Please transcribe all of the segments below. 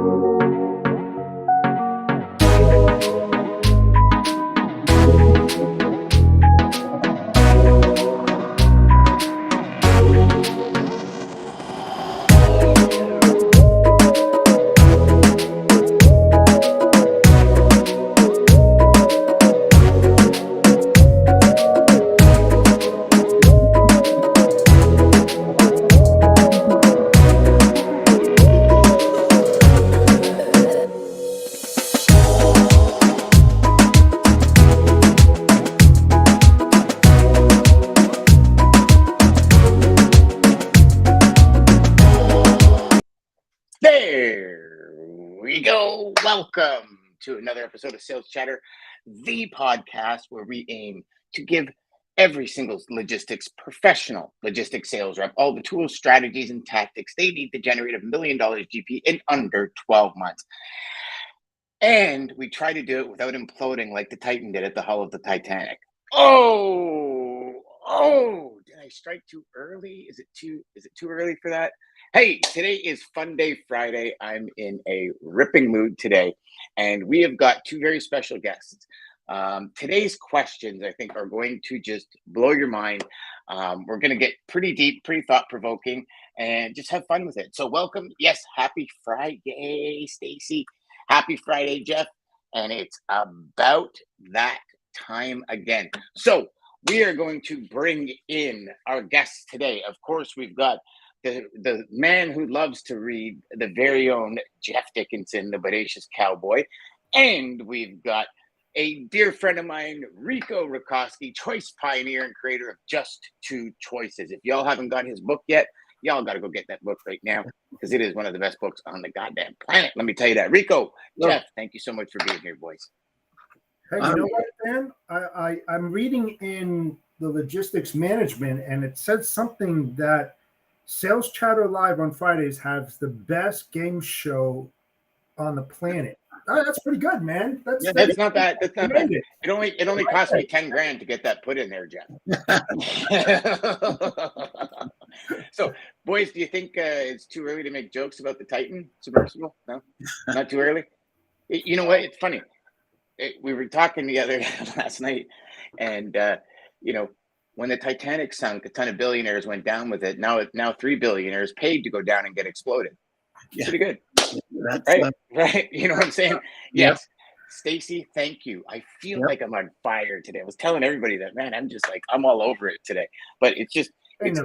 There we go. Welcome to another episode of Sales Chatter, the podcast where we aim to give every single professional logistics sales rep all the tools, strategies, and tactics they need to generate $1 million GP in under 12 months. And we try to do it without imploding like the Titan did at the hull of the Titanic. Oh, did I strike too early? Is it too early for that? Hey, today is Fun Day Friday. I'm in a ripping mood today, and we have got two very special guests. Today's questions, I think, are going to just blow your mind. We're going to get pretty deep, pretty thought-provoking, and just have fun with it. So welcome. Yes, happy Friday, Stacy. Happy Friday, Jeff. And it's about that time again. So we are going to bring in our guests today. Of course, we've got the man who loves to read, the very own Jeff Dickinson, the bodacious cowboy. And we've got a dear friend of mine, Rico Rakoski, choice pioneer and creator of Just Two Choices. If y'all haven't got his book yet, y'all got to go get that book right now because it is one of the best books on the goddamn planet. Let me tell you that. Rico, Jeff, thank you so much for being here, boys. Hey, you know what, man? I'm reading in the logistics management, and it says something that Sales Chatter Live on Fridays has the best game show on the planet. That's pretty good, man. That's not bad. That's not bad. It only cost me $10,000 to get that put in there, Jeff. So, boys, do you think it's too early to make jokes about the Titan submersible? No, not too early. You know what? It's funny. We were talking together last night, and when the Titanic sunk, a ton of billionaires went down with it. Now 3 billionaires paid to go down and get exploded. Yeah. Pretty good. Right? You know what I'm saying? Yes. Yep. Stacy, thank you. I feel like I'm on fire today. I was telling everybody that, man, I'm all over it today. But it's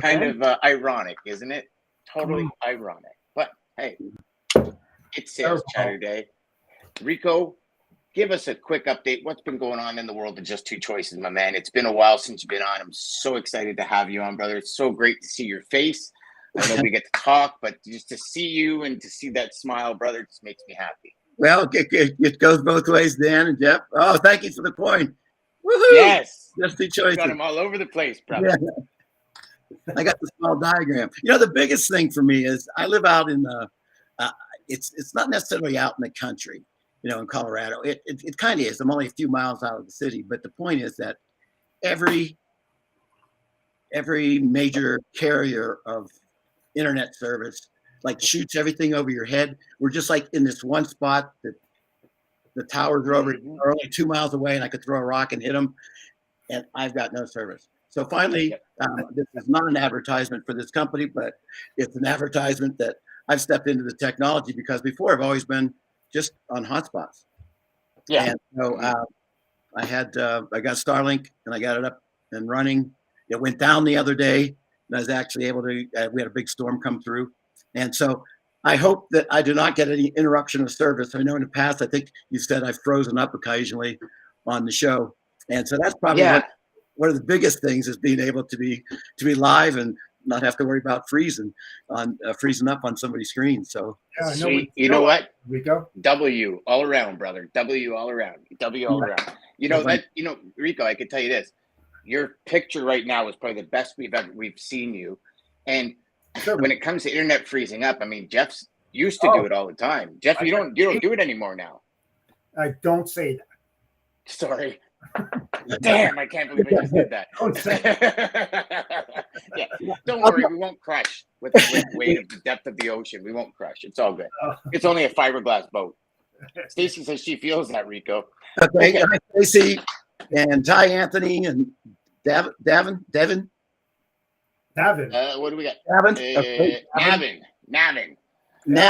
kind of ironic, isn't it? Totally ironic. But hey, it's Sales Chatter Day. Rico, give us a quick update. What's been going on in the world of Just Two Choices, my man? It's been a while since you've been on. I'm so excited to have you on, brother. It's so great to see your face. I know we get to talk, but just to see you and to see that smile, brother, just makes me happy. Well, it goes both ways, Dan and Jeff. Oh, thank you for the coin. Woohoo! Yes. Just Two Choices. Got them all over the place, brother. Yeah. I got the small diagram. The biggest thing for me is I live out in it's not necessarily out in the country, in Colorado. It kind of is. I'm only a few miles out of the city, but the point is that every major carrier of internet service shoots everything over your head. We're just in this one spot that the towers are over are only 2 miles away, and I could throw a rock and hit them, and I've got no service. So finally, this is not an advertisement for this company, but it's an advertisement that I've stepped into the technology because before I've always been just on hotspots. Yeah. And so I got Starlink and I got it up and running. It went down the other day. And I was actually able to, we had a big storm come through. And so I hope that I do not get any interruption of service. I know in the past, I think you said I've frozen up occasionally on the show. And so that's probably one of the biggest things is being able to be live and not have to worry about freezing up on somebody's screen. So sweet. You know what? Rico? W all around, brother. W all around. W all around. Rico, I could tell you this. Your picture right now is probably the best we've seen you. And when it comes to internet freezing up, I mean, Jeff's used to do it all the time. Jeff, you don't do it anymore now. I don't say that. Sorry. Damn, I can't believe I just did that. Don't say Don't worry, we won't crush. with the weight of the depth of the ocean. We won't crush. It's all good. It's only a fiberglass boat. Stacy says she feels that, Rico. Okay, hi, Stacy and Ty Anthony and Devin. What do we got? Navin. Navin.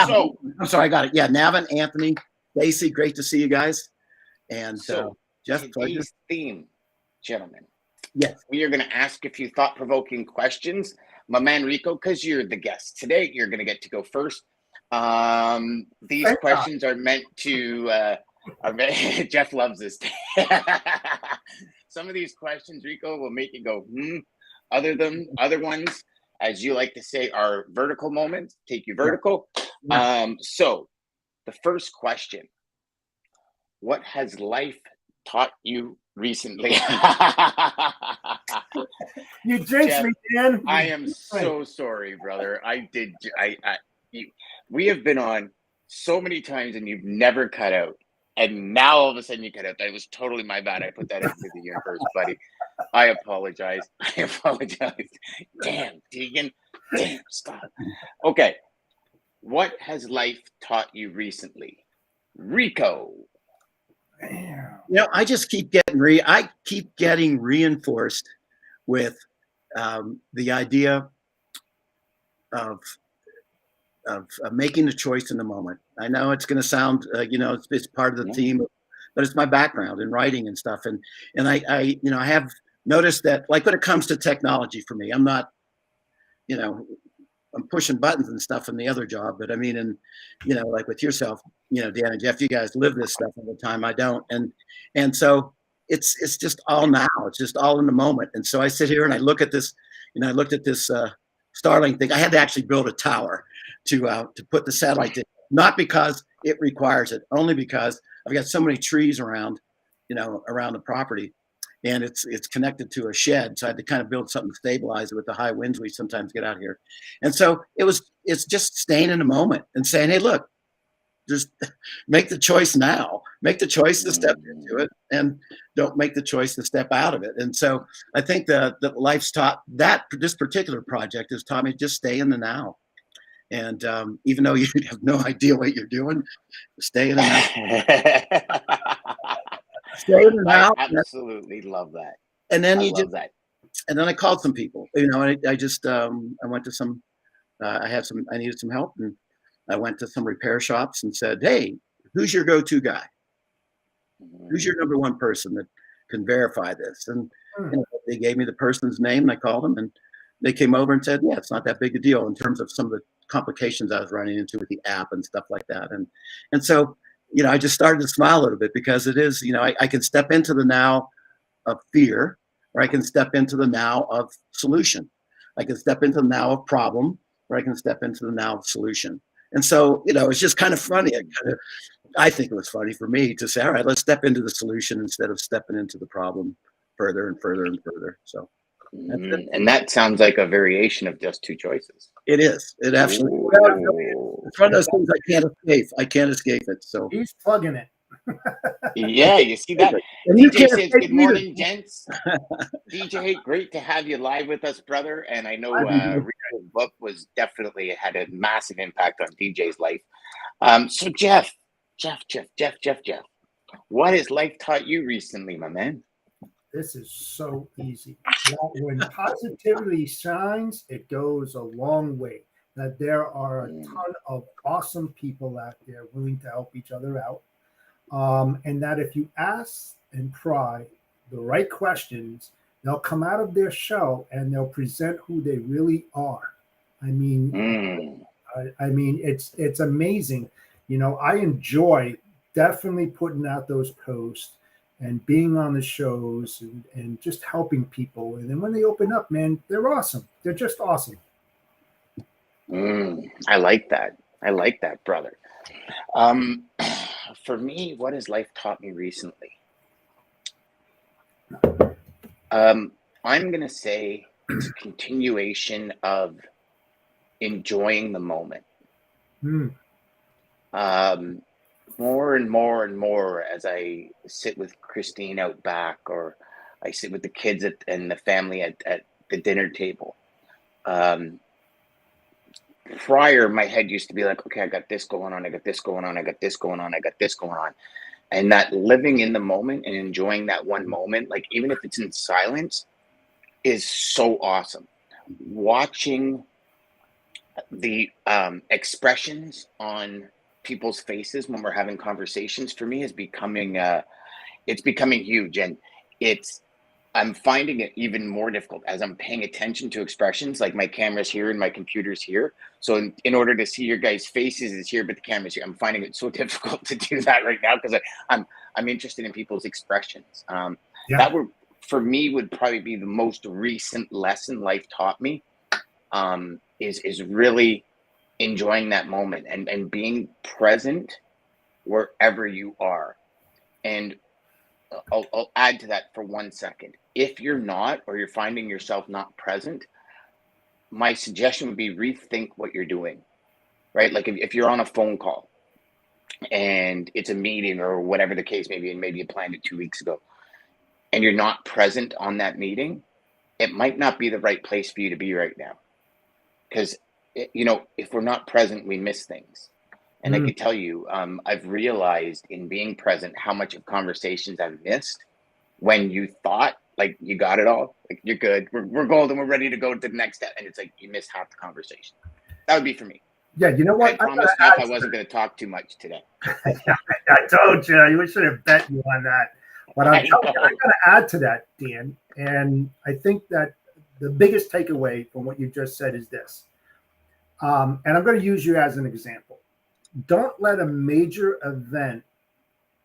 So, I'm sorry, I got it. Yeah, Navin, Anthony, Stacy, great to see you guys. And so Jeff, today's theme, gentlemen. Yes. We are going to ask a few thought-provoking questions. My man Rico, because you're the guest today, you're going to get to go first. These questions are meant to Jeff loves this. Some of these questions, Rico, will make you go, Other ones, as you like to say, are vertical moments, take you vertical. Yeah. So the first question, what has life taught you recently? You jinxed me, Dan. I am so sorry, brother. We have been on so many times and you've never cut out. And now all of a sudden you cut out. That was totally my bad. I put that into the universe, buddy. I apologize. Damn, Deigan. Damn, stop. Okay. What has life taught you recently? Rico. I just keep getting reinforced with the idea of making the choice in the moment. I know it's going to sound, it's part of the theme, but it's my background in writing and stuff. And I have noticed that, like, when it comes to technology for me, I'm not, I'm pushing buttons and stuff in the other job, but I mean, like with yourself, Dan and Jeff, you guys live this stuff all the time. I don't. And so it's just all now. It's just all in the moment. And so I sit here and I look at this, I looked at this Starlink thing. I had to actually build a tower to put the satellite in, not because it requires it, only because I've got so many trees around the property, and it's connected to a shed. So I had to kind of build something to stabilize it with the high winds we sometimes get out here. And so it's just staying in the moment and saying, hey, look, just make the choice now. Make the choice to step into it, and don't make the choice to step out of it. And so I think that life's taught that this particular project has taught me just stay in the now. And even though you have no idea what you're doing, stay in the now. Stay in the now. I absolutely love that. And then and then I called some people. I just I went to some. I needed some help, and I went to some repair shops and said, "Hey, who's your go-to guy? Who's your number one person that can verify this?" And they gave me the person's name, and I called them, and they came over and said, "Yeah, it's not that big a deal in terms of some of the complications I was running into with the app and stuff like that." And so, I just started to smile a little bit, because it is, I can step into the now of fear, or I can step into the now of solution. I can step into the now of problem, or I can step into the now of solution. And so, it's just kind of funny. I think it was funny for me to say, all right, let's step into the solution instead of stepping into the problem further and further and further. So. And that sounds like a variation of just two choices. It is. It absolutely. It's one of those things I can't escape. I can't escape it. So he's plugging it. Yeah, you see that? And DJ says, "Good morning, gents." DJ, great to have you live with us, brother. And I know Rico's book was definitely had a massive impact on DJ's life. So Jeff, what has life taught you recently, my man? This is so easy. When positivity shines, it goes a long way. That there are a ton of awesome people out there willing to help each other out. And that if you ask and pry the right questions, they'll come out of their shell and they'll present who they really are. I mean, it's amazing. I enjoy definitely putting out those posts and being on the shows and just helping people. And then when they open up, man, they're awesome. They're just awesome. I like that, brother. For me, what has life taught me recently? I'm going to say it's a continuation of enjoying the moment. More and more and more as I sit with Christine out back, or I sit with the kids and the family at the dinner table. prior, my head used to be like, okay, I got this going on, I got this going on, I got this going on, I got this going on. And that living in the moment and enjoying that one moment, like even if it's in silence, is so awesome. Watching the expressions on people's faces when we're having conversations, for me, is becoming it's becoming huge. And it's I'm finding it even more difficult as I'm paying attention to expressions. Like my camera's here and my computer's here. So in order to see your guys' faces is here, but the camera's here. I'm finding it so difficult to do that right now because I'm interested in people's expressions. That would, for me, would probably be the most recent lesson life taught me. Is really enjoying that moment and being present wherever you are. And I'll add to that for 1 second. If you're not, or you're finding yourself not present, my suggestion would be rethink what you're doing, right? Like if you're on a phone call and it's a meeting or whatever the case may be, and maybe you planned it 2 weeks ago, and you're not present on that meeting, it might not be the right place for you to be right now. Because, if we're not present, we miss things. And I could tell you, I've realized in being present how much of conversations I've missed when you thought like you got it all, like you're good, we're golden, we're ready to go to the next step, and it's like you missed half the conversation. That would be for me. Yeah, you know what? I promised Jeff I wasn't going to talk too much today. I told you, you should have bet you on that. But I'm going to add to that, Dan, and I think that the biggest takeaway from what you just said is this, and I'm going to use you as an example. Don't let a major event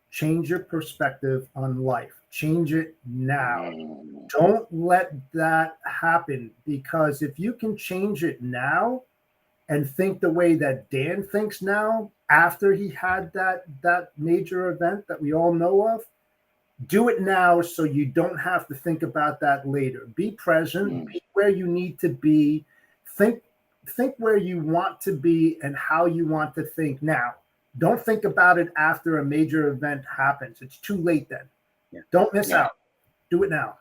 change your perspective on life. Change it now. Don't let that happen, because if you can change it now and think the way that Dan thinks now, after he had that major event that we all know of, do it now so you don't have to think about that later. Be present, be where you need to be, think where you want to be and how you want to think now. Don't think about it after a major event happens. It's too late then. Don't miss out. Do it now.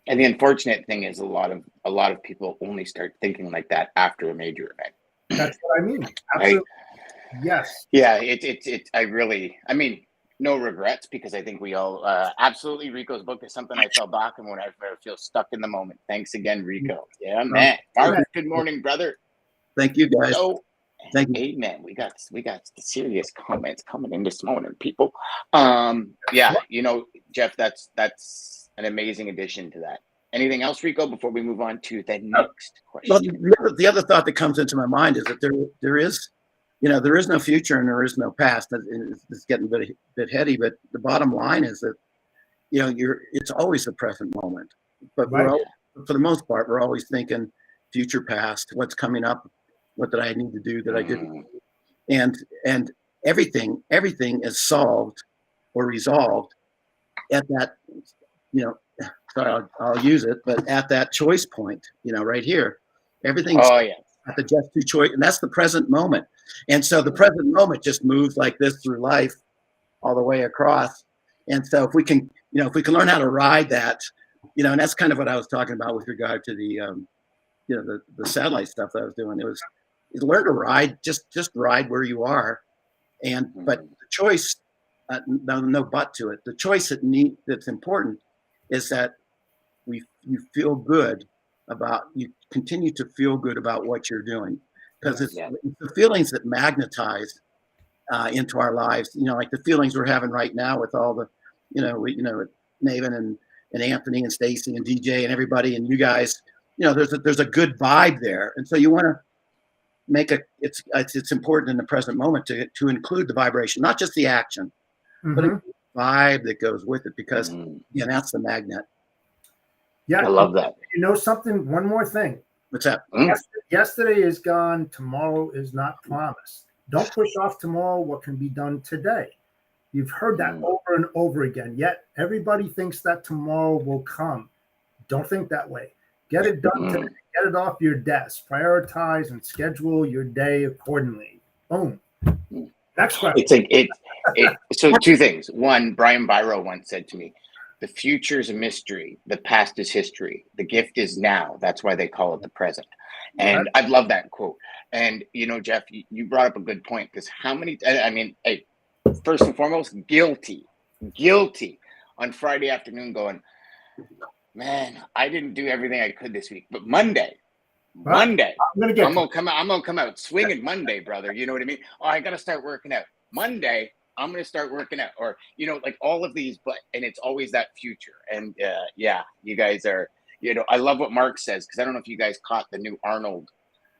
And the unfortunate thing is a lot of people only start thinking like that after a major event. That's what I mean. Absolutely. Right? Yes. Yeah, I mean, no regrets, because I think we all absolutely. Rico's book is something I fell back on when I feel stuck in the moment. Thanks again, Rico. Yeah, man. Bart, good morning, brother. Thank you, guys. So, thank you. Amen. We got the serious comments coming in this morning, people. Yeah, Jeff, that's an amazing addition to that. Anything else, Rico, before we move on to the next question? Well, the other thought that comes into my mind is that there is no future and there is no past. It's getting a bit heady, but the bottom line is that it's always the present moment. But for the most part, we're always thinking future, past, what's coming up, what did I need to do that I didn't, and everything is solved or resolved at that. Sorry, I'll use it, but at that choice point, right here, everything's at the just two choice, and that's the present moment. And so the present moment just moves like this through life, all the way across. And so if we can learn how to ride that, and that's kind of what I was talking about with regard to the, the satellite stuff that I was doing. It was learn to ride, just ride where you are, but the choice, no but to it. The choice that's important is that you continue to feel good about what you're doing, because it's the feelings that magnetize into our lives. Like the feelings we're having right now with all the, Maven and Anthony and Stacy and DJ and everybody and you guys. There's a good vibe there, and so you want to make it's important in the present moment to include the vibration, not just the action, but a vibe that goes with it, because that's the magnet. Yeah, I love that. Something, one more thing. What's that? Yesterday is gone. Tomorrow is not promised. Don't push off tomorrow what can be done today. You've heard that over and over again, yet everybody thinks that tomorrow will come. Don't think that way. Get it done today. Get it off your desk. Prioritize and schedule your day accordingly. Boom. Next question. So two things. One, Brian Biro once said to me, the future is a mystery. The past is history. The gift is now. That's why they call it the present. And I love that quote. And, Jeff, you brought up a good point, because how many, I mean, hey, first and foremost, guilty on Friday afternoon going, man, I didn't do everything I could this week, but Monday, I'm gonna come out swinging Monday, brother. You know what I mean? Oh, I gotta start working out Monday. I'm gonna start working out, or like all of these, and it's always that future. And yeah, you guys are, I love what Mark says, because I don't know if you guys caught the new Arnold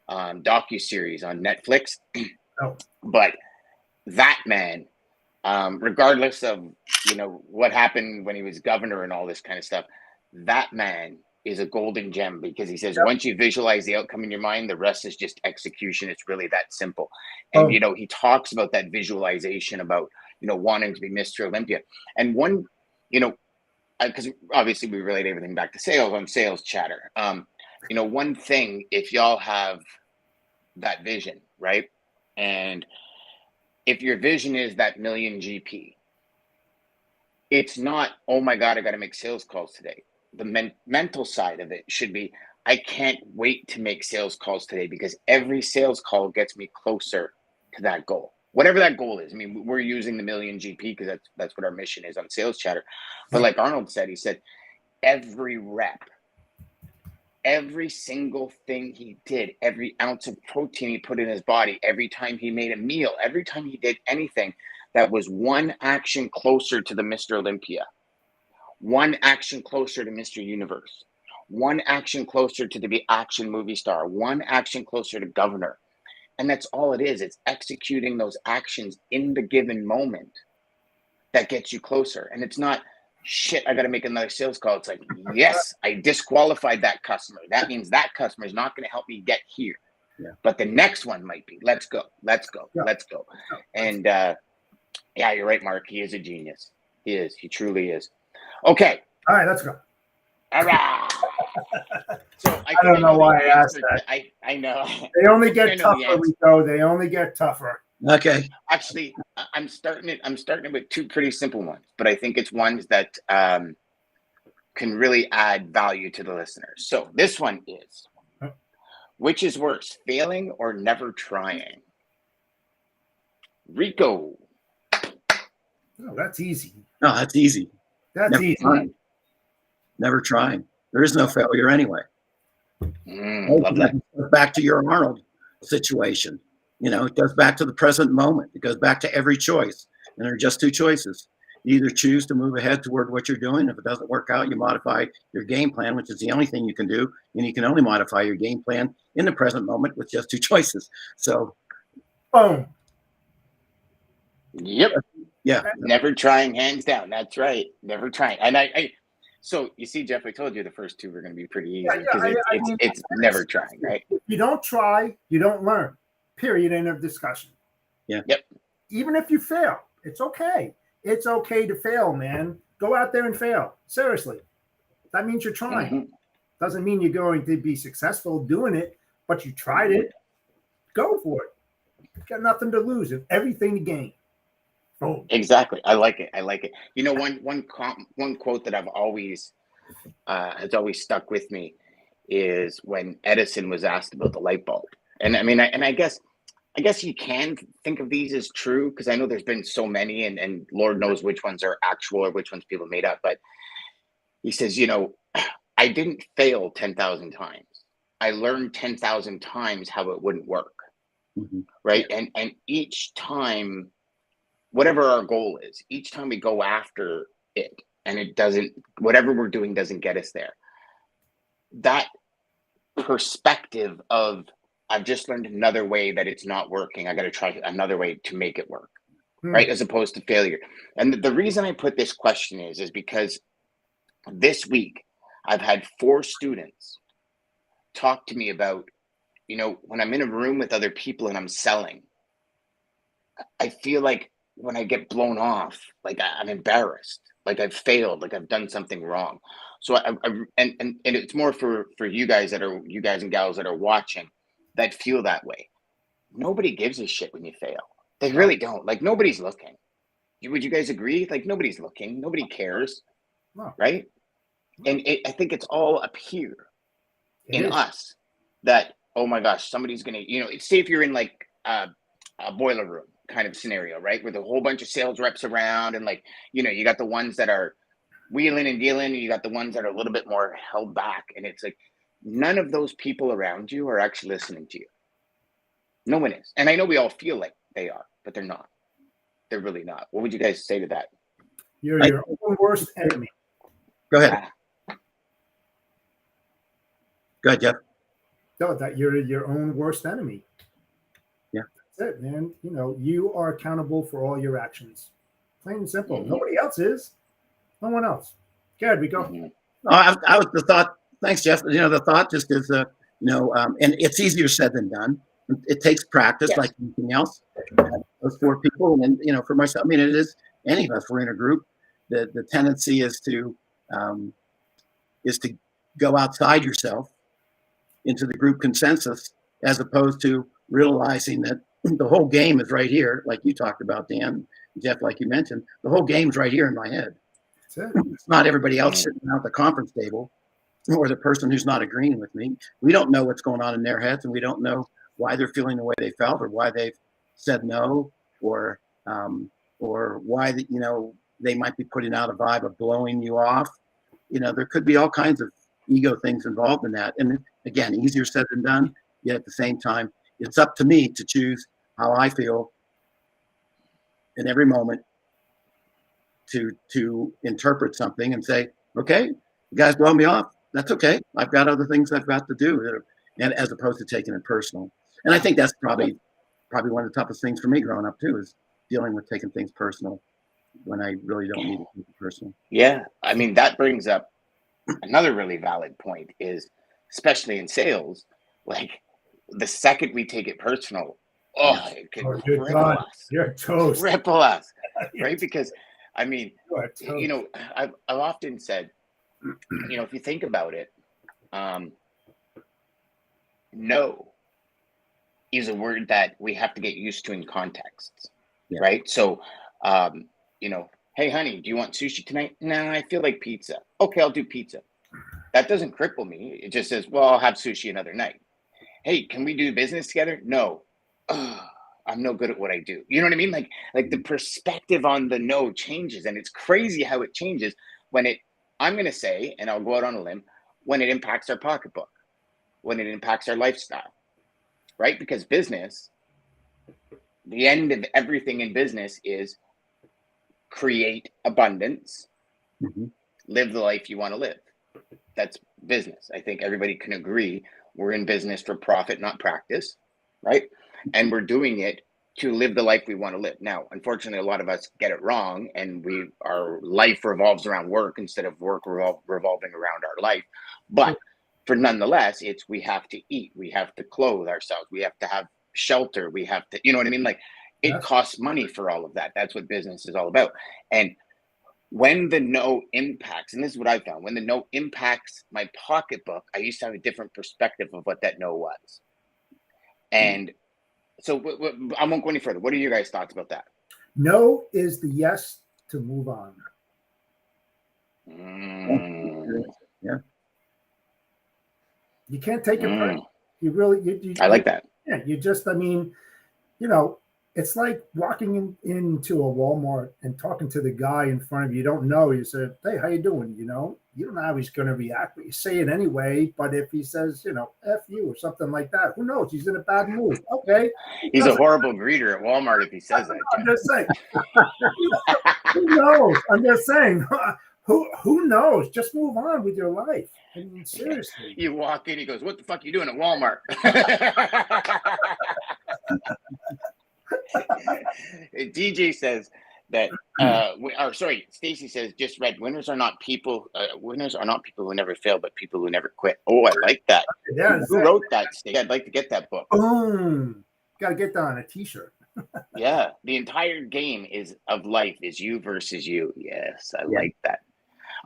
docu-series on Netflix, but that man, regardless of what happened when he was governor and all this kind of stuff, that man is a golden gem, because he says once you visualize the outcome in your mind, the rest is just execution. It's really that simple. And he talks about that visualization, about wanting to be Mr. Olympia. And one, because obviously we relate everything back to sales on Sales Chatter. One thing, if y'all have that vision, right? And if your vision is that million GP, it's not, oh my God, I got to make sales calls today. The mental side of it should be, I can't wait to make sales calls today, because every sales call gets me closer to that goal, whatever that goal is. I mean, we're using the million GP because that's what our mission is on Sales Chatter. But like Arnold said, he said, every rep, every single thing he did, every ounce of protein he put in his body, every time he made a meal, every time he did anything, that was one action closer to the Mr. Olympia, one action closer to Mr. Universe, one action closer to the action movie star, one action closer to governor. And that's all it is. It's executing those actions in the given moment that gets you closer. And it's not, shit, I got to make another sales call. It's like, yes, I disqualified that customer. That means that customer is not going to help me get here. Yeah. But the next one might be. Let's go. And yeah, you're right, Mark. He is a genius. He is. He truly is. Okay. All right, let's go. All right. So I don't know why I asked that. I know. They only get tougher, Rico. They only get tougher. Okay. Actually, I'm starting it with two pretty simple ones, but I think it's ones that can really add value to the listeners. So this one is, which is worse, failing or never trying? Rico. Oh, that's easy. No, that's easy. That's never easy. Trying. Never trying. There is no failure anyway. Love that. Back to your Arnold situation. It goes back to the present moment. It goes back to every choice. And there are just two choices. You either choose to move ahead toward what you're doing. If it doesn't work out, you modify your game plan, which is the only thing you can do. And you can only modify your game plan in the present moment with just two choices. So, boom. Yep. Yeah. Never trying, hands down. That's right. Never trying. And I so you see, Jeff, I told you the first two were going to be pretty easy, because it's never trying, right? If you don't try, you don't learn. Period. End of discussion. Yeah. Yep. Even if you fail, it's okay. It's okay to fail, man. Go out there and fail. Seriously. That means you're trying. Mm-hmm. Doesn't mean you're going to be successful doing it, but you tried it. Go for it. You've got nothing to lose and everything to gain. Boom. Exactly. I like it. One quote that I've always has always stuck with me is when Edison was asked about the light bulb. And I mean, I guess you can think of these as true, because I know there's been so many, and Lord knows which ones are actual or which ones people made up. But he says, I didn't fail 10,000 times. I learned 10,000 times how it wouldn't work. Mm-hmm. Right. And each time, whatever our goal is, each time we go after it and it doesn't, whatever we're doing doesn't get us there, that perspective of, I've just learned another way that it's not working, I got to try another way to make it work, right? As opposed to failure. And the reason I put this question is because this week I've had 4 students talk to me about, when I'm in a room with other people and I'm selling, I feel like when I get blown off, like I'm embarrassed, like I've failed, like I've done something wrong. So and it's more for you guys and gals that are watching, that feel that way. Nobody gives a shit when you fail. They really don't. Like, nobody's looking. Would you guys agree? Like, nobody's looking. Nobody cares. No. Right? And I think it's all up here in us that, oh my gosh, somebody's gonna, say if you're in like a boiler room kind of scenario, right, with a whole bunch of sales reps around, and like, you got the ones that are wheeling and dealing, and you got the ones that are a little bit more held back, and it's like none of those people around you are actually listening to you. No one is. And I know we all feel like they are, but they're not. They're really not. What would you guys say to that? You're your own worst enemy. Go ahead. Go ahead, Jeff. No, that you're your own worst enemy. Yeah. That's it, man. You are accountable for all your actions. Plain and simple. Nobody else is. No one else. Good, we go. I was the thought. Thanks, Jeff. The thought just is, and it's easier said than done. It takes practice, like anything else. Those 4 people, and then for myself, it is any of us. We're in a group. The tendency is to go outside yourself into the group consensus, as opposed to realizing that the whole game is right here, like you talked about, Dan, Jeff, like you mentioned. The whole game's right here in my head. It's not everybody else sitting out at the conference table, or the person who's not agreeing with me. We don't know what's going on in their heads, and we don't know why they're feeling the way they felt, or why they've said no, or why they might be putting out a vibe of blowing you off. There could be all kinds of ego things involved in that. And again, easier said than done. Yet at the same time, it's up to me to choose how I feel in every moment to interpret something and say, okay, you guys blow me off. That's okay. I've got other things I've got to do, and as opposed to taking it personal. And I think that's probably one of the toughest things for me growing up too, is dealing with taking things personal when I really don't need to take it personal. Yeah. That brings up another really valid point, is especially in sales, like the second we take it personal, it could cripple us. You're toast. Cripple us, right? Because I've often said, if you think about it, no is a word that we have to get used to in contexts, right? So, hey, honey, do you want sushi tonight? No, I feel like pizza. Okay, I'll do pizza. That doesn't cripple me. It just says, well, I'll have sushi another night. Hey, can we do business together? No. I'm no good at what I do. You know what I mean? Like the perspective on the no changes, and it's crazy how it changes when I'm going to say, and I'll go out on a limb, when it impacts our pocketbook, when it impacts our lifestyle, right? Because business, the end of everything in business is create abundance, live the life you want to live. That's business. I think everybody can agree we're in business for profit, not practice, right? And we're doing it to live the life we want to live. Now, unfortunately, a lot of us get it wrong, and our life revolves around work instead of work revolving around our life. But for nonetheless, we have to eat, we have to clothe ourselves, we have to have shelter, we have to, you know what I mean? Like it costs money for all of that. That's what business is all about. And when the no impacts, and this is what I found, when the no impacts my pocketbook, I used to have a different perspective of what that no was. And so I won't go any further. What are your guys' thoughts about that? No is the yes to move on. Yeah. You can't take it back. You really, I like that. Yeah, you just, it's like walking into a Walmart and talking to the guy in front of you. You don't know. You say, hey, how you doing? You don't know how he's going to react, but you say it anyway. But if he says, F you or something like that, who knows? He's in a bad mood. Okay. He's a horrible greeter at Walmart if he says that. I'm just saying. Who knows? I'm just saying. Who knows? Just move on with your life. Seriously. You walk in, he goes, what the fuck are you doing at Walmart? DJ says that Stacy says, just read, winners are not people who never fail, but people who never quit. Oh, I like that. Yeah, who wrote that, Stacy? I'd like to get that book. Gotta get that on a t-shirt. Yeah, the entire game of life is you versus you. Yes, I like that.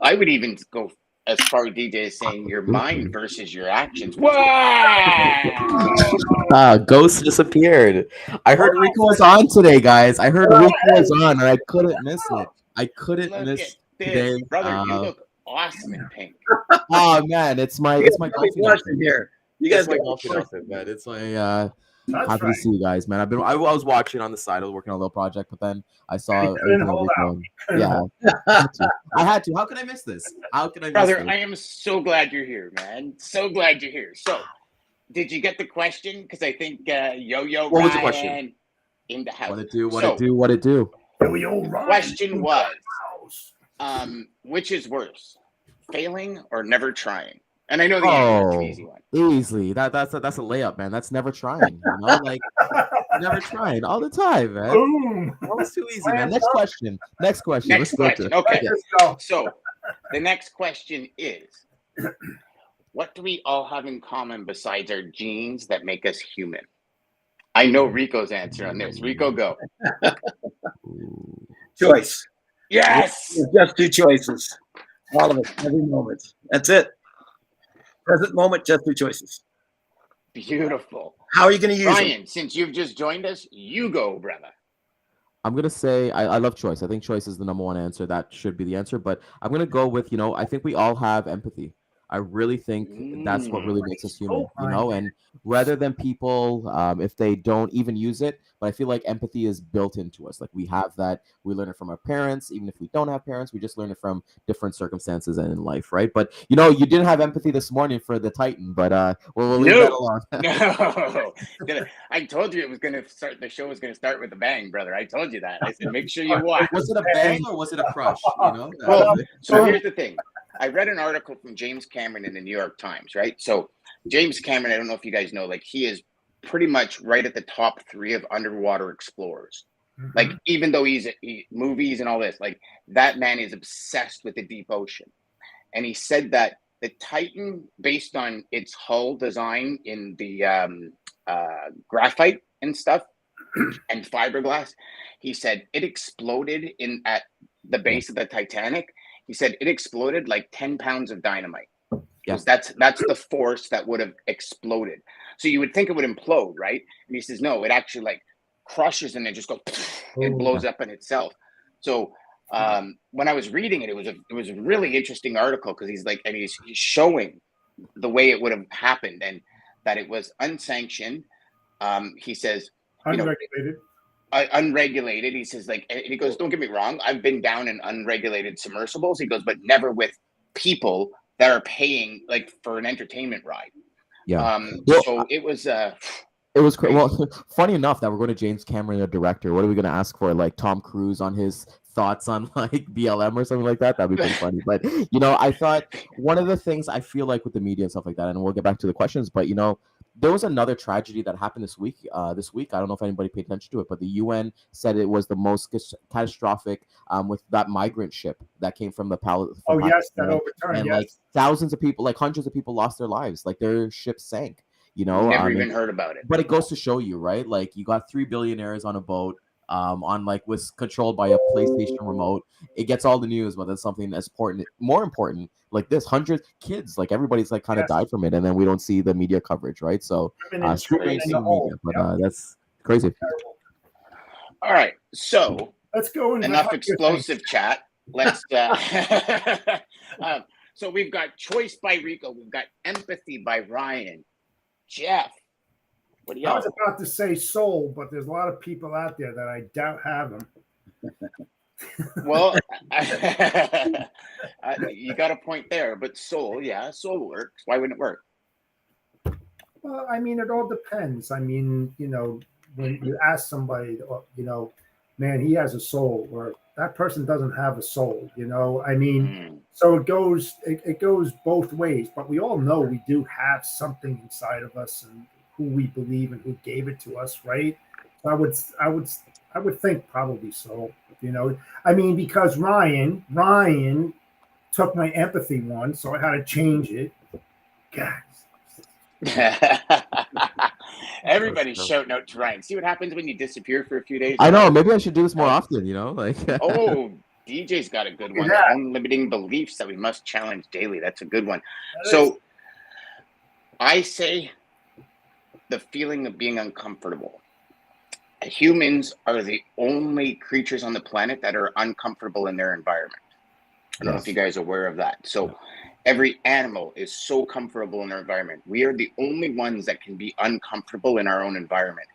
I would even go as far as DJ is saying your mind versus your actions. Wow! Ghost disappeared. I heard Rico was on today, guys. I heard Rico was on, and I couldn't miss it. I couldn't miss today. Brother, you look awesome in pink. Oh man, it's my question here. You guys It's like got nothing, man. It's like That's happy to right. see you guys, man. I was watching on the side. I was working on a little project, but then I saw You couldn't everything hold over out. there. Couldn't Yeah, hold I had to. How can I miss this? How can I miss Brother, this? I am so glad you're here, man. So glad you're here. So, did you get the question? Because I think Yo-Yo What was the question? Ryan in the house. What it do? What So, it do? What it do? Yo, Ryan, question was, house. which is worse, failing or never trying? And I know the answer is an easy one. Easily. That's a layup, man. That's never trying. You know, like never trying all the time, man. Boom. That was too easy, man. Next question. Next question. Next Let's go question. to- Okay. Yeah. Let's go. So, the next question is, what do we all have in common besides our genes that make us human? I know Rico's answer on this. Rico, go. choice. Yes. Just two choices. All of it, every moment. That's it. Present moment, just two choices. Beautiful. How are you going to use Ryan, them? since you've just joined us, you go, brother. I'm gonna say I love choice. I think choice is the number one answer. That should be the answer. But I'm gonna go with, I think we all have empathy. I really think that's what really makes us human, and rather than people, if they don't even use it, but I feel like empathy is built into us. Like we have that, we learn it from our parents. Even if we don't have parents, we just learn it from different circumstances and in life, right? But you didn't have empathy this morning for the Titan, but we'll leave that alone. No, I told you it was going to start. The show was going to start with a bang, brother. I told you that. I said, make sure you watch. Was it a bang or was it a crush? Well, so here's the thing. I read an article from James Cameron in the New York Times, right? So James Cameron, I don't know if you guys know, like he is pretty much right at the top 3 of underwater explorers. Mm-hmm. Like even though he's movies and all this, like that man is obsessed with the deep ocean. And he said that the Titan, based on its hull design in the graphite and stuff and fiberglass, he said it exploded at the base of the Titanic. He said it exploded like 10 pounds of dynamite. Yeah. That's the force that would have exploded. So you would think it would implode, right? And he says, no, it actually like crushes and it just goes and blows up in itself. So when I was reading it, it was a really interesting article because he's showing the way it would have happened and that it was unsanctioned. He says, unregulated. Unregulated. He says, he goes, don't get me wrong, I've been down in unregulated submersibles. He goes, but never with people that are paying for an entertainment ride. Yeah. So it was it was crazy. Well, funny enough that we're going to James Cameron, the director. What are we going to ask for? Like Tom Cruise on his thoughts on BLM or something like that? That'd be pretty funny. But I thought one of the things I feel like with the media and stuff like that, and we'll get back to the questions, but there was another tragedy that happened this week. I don't know if anybody paid attention to it, but the UN said it was the most catastrophic with that migrant ship that came from the Pakistan. Yes, that overturned. And thousands of people, hundreds of people lost their lives. Their ship sank. Never even heard about it. But it goes to show you, right? You got 3 billionaires on a boat, was controlled by a PlayStation remote. It gets all the news, but that's something as more important, like this, hundreds kids, everybody's kind of died from it, and then we don't see the media coverage, right? So mainstream media, but that's crazy. All right, so let's go. Enough explosive chat. Let's. So we've got choice by Rico. We've got empathy by Ryan. Jeff, what do you? I was about to say soul, but there's a lot of people out there that I doubt have them. Well, you got a point there, but soul works. Why wouldn't it work? Well, I mean, it all depends. I mean, when you ask somebody, man, he has a soul, or that person doesn't have a soul. I mean, so it goes both ways. But we all know we do have something inside of us, and who we believe and who gave it to us, right? So I would think probably so. I mean, because Ryan took my empathy one, so I had to change it. God. Everybody's shouting out to Ryan. See what happens when you disappear for a few days? I know. Maybe I should do this more often, Oh, DJ's got a good one. Unlimiting beliefs that we must challenge daily. That's a good one. So I say the feeling of being uncomfortable. Humans are the only creatures on the planet that are uncomfortable in their environment. I don't know if you guys are aware of that. So Every animal is so comfortable in their environment. We are the only ones that can be uncomfortable in our own environment.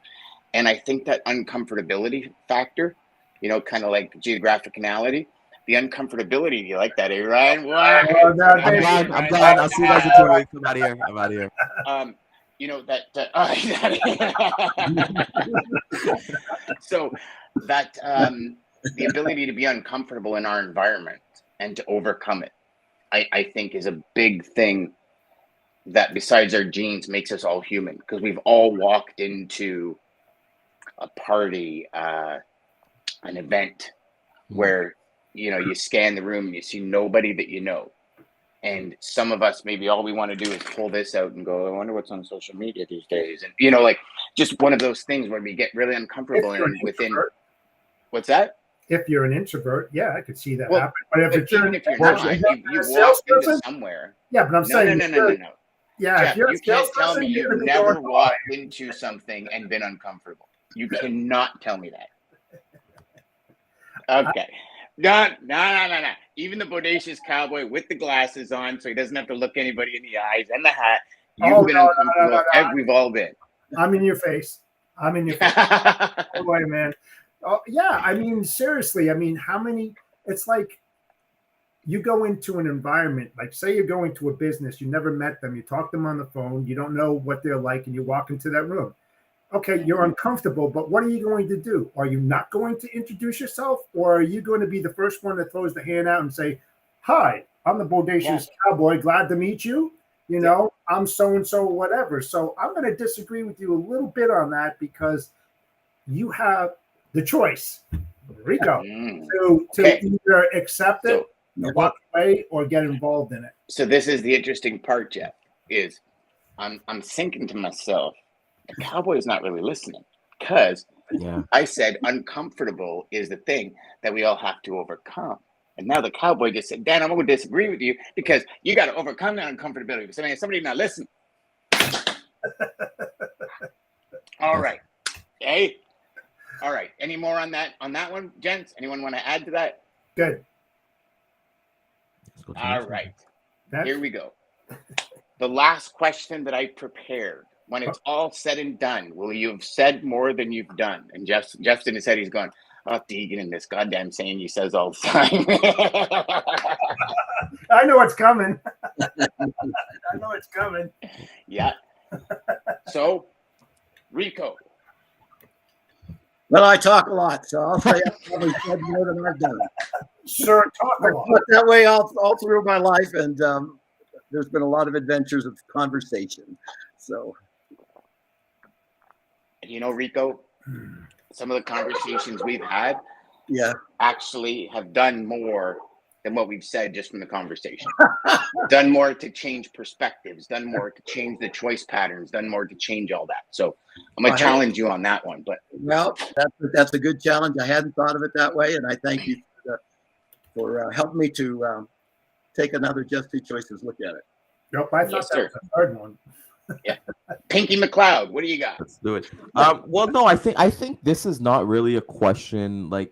And I think that uncomfortability factor, you know, kind of like geographicanality, the uncomfortability, you like that, eh, Ryan? What? Oh, no, I'm thank done. you. I'm done. I'll see you guys in 2 weeks. I'm out of here. I'm out of here. You know, so that the ability to be uncomfortable in our environment and to overcome it, I think is a big thing that besides our genes makes us all human, because we've all walked into a party, an event where, you know, you scan the room and you see nobody that you know. And some of us, maybe all we want to do is pull this out and go, I wonder what's on social media these days. And, you know, like just one of those things where we get really uncomfortable. And within, what's that? If you're an introvert, yeah, I could see that Well, happen. But if even if you're not, you walk into somewhere. Yeah, but I'm saying no. Yeah, Jeff, if you're you can't tell me you're you've never walked into something and been uncomfortable. You cannot tell me that. Okay. No. Even the bodacious cowboy with the glasses on, so he doesn't have to look anybody in the eyes and the hat. You've been uncomfortable. No. We've all been. I'm in your face. I'm in your face. Oh, boy, man. Oh, yeah. I mean, seriously. I mean, how many? It's like you go into an environment, like say you're going to a business, you never met them, you talk to them on the phone, you don't know what they're like, and you walk into that room. Okay, you're uncomfortable, but what are you going to do? Are you not going to introduce yourself, or are you going to be the first one that throws the hand out and say, hi, I'm the bodacious cowboy, glad to meet you. You know, I'm so-and-so, whatever. So I'm going to disagree with you a little bit on that, because you have the choice, Rico, to either accept it, walk away, or get involved in it. So this is the interesting part, Jeff, is I'm thinking to myself, the cowboy is not really listening, because I said uncomfortable is the thing that we all have to overcome. And now the cowboy just said, Dan, I'm going to disagree with you, because you got to overcome that uncomfortability. So, somebody not listening. All right. Hey. All right. Any more on that one, gents? Anyone want to add to that? Good. All right. Here we go. The last question that I prepared. When it's all said and done, will you have said more than you've done? And Justin has said he's gone, oh, Deigan and this goddamn saying he says all the time. I know it's coming. I know it's coming. Yeah. So, Rico. Well, I talk a lot, so I'll say I've probably said more than I've done. Sure, talk a lot. That way all through my life, and there's been a lot of adventures of conversation. So, you know, Rico, some of the conversations we've had, actually have done more than what we've said just from the conversation. Done more to change perspectives, done more to change the choice patterns, done more to change all that. So I'm going to challenge you on that one. But well, that's a good challenge. I hadn't thought of it that way, and I thank you for helping me to take another Just Two Choices look at it. Nope, I thought that was the third one. Yeah. Pinky McLeod, what do you got? Let's do it. Well, no, I think this is not really a question. Like,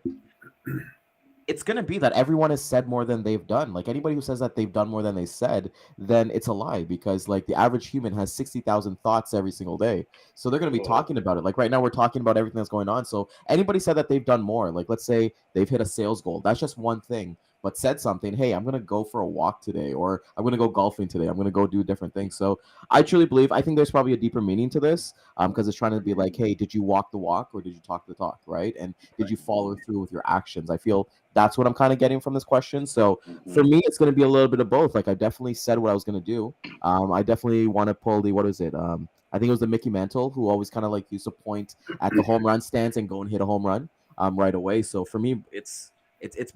it's gonna be that everyone has said more than they've done. Like, anybody who says that they've done more than they said, then it's a lie, because like the average human has 60,000 thoughts every single day. So they're gonna be talking about it. Like right now, we're talking about everything that's going on. So anybody said that they've done more, like let's say they've hit a sales goal. That's just one thing. But said something, hey, I'm going to go for a walk today, or I'm going to go golfing today. I'm going to go do different things. So I truly believe, I think there's probably a deeper meaning to this, because it's trying to be like, hey, did you walk the walk, or did you talk the talk, right? And did you follow through with your actions? I feel that's what I'm kind of getting from this question. So for me, it's going to be a little bit of both. Like I definitely said what I was going to do. I definitely want to pull the, what is it? I think it was the Mickey Mantle, who always kind of like used to point at the home run stance and go and hit a home run right away. So for me, it's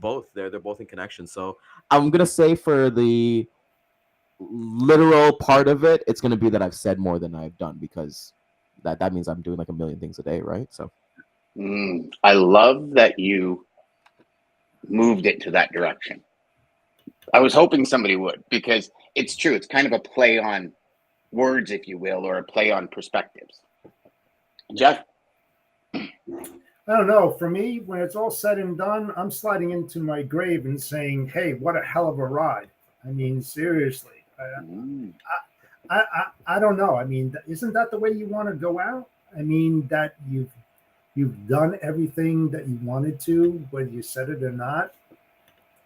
both. They're both in connection. So I'm gonna say for the literal part of it, it's gonna be that I've said more than I've done, because that means I'm doing like a million things a day, right? So I love that you moved it to that direction. I was hoping somebody would, because it's true. It's kind of a play on words, if you will, or a play on perspectives. Jeff? I don't know. For me, when it's all said and done, I'm sliding into my grave and saying, hey, what a hell of a ride. I mean, seriously. Mm. I don't know. I mean, isn't that the way you want to go out? I mean, that you've done everything that you wanted to, whether you said it or not.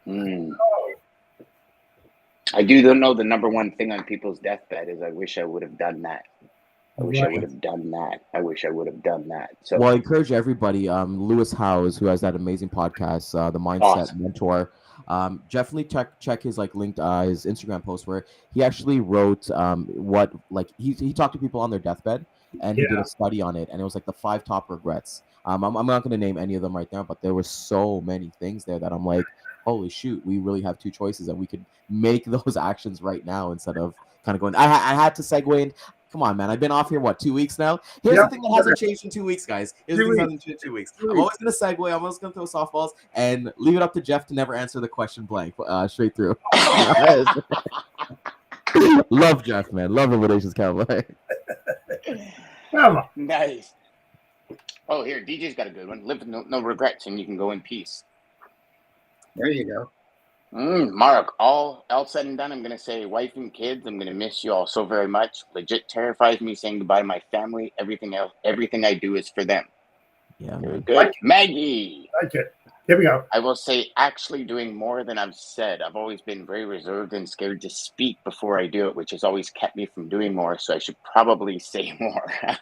Mm. Oh, I do know the number one thing on people's deathbed is I wish I would have done that. I wish I would right. have done that. I wish I would have done that. So Well, I encourage everybody. Lewis Howes, who has that amazing podcast, the Mindset awesome. Mentor. Definitely check his like linked his Instagram post where he actually wrote what like he talked to people on their deathbed and he did Yeah. a study on it, and it was like the 5 top regrets. I'm not going to name any of them right now, but there were so many things there that I'm like, holy shoot, we really have 2 choices and we could make those actions right now instead of kind of going. I had to segue in. Come on, man. I've been off here, 2 weeks now? Here's Yep. the thing that hasn't changed in 2 weeks, guys. Here's the 2 thing that weeks. hasn't changed in 2 weeks. 2 I'm always going to segue. I'm always going to throw softballs and leave it up to Jeff to never answer the question blank, straight through. Love Jeff, man. Love Invitations Cowboy. Come on. Nice. Oh, here, DJ's got a good one. Live with no regrets, and you can go in peace. There you go. Mark, all said and done, I'm going to say wife and kids, I'm going to miss you all so very much. Legit terrifies me saying goodbye to my family. Everything else, everything I do is for them. Yeah, Very man. good. Like it. Maggie. Like it. Here we go. I will say actually doing more than I've said. I've always been very reserved and scared to speak before I do it, which has always kept me from doing more. So I should probably say more. I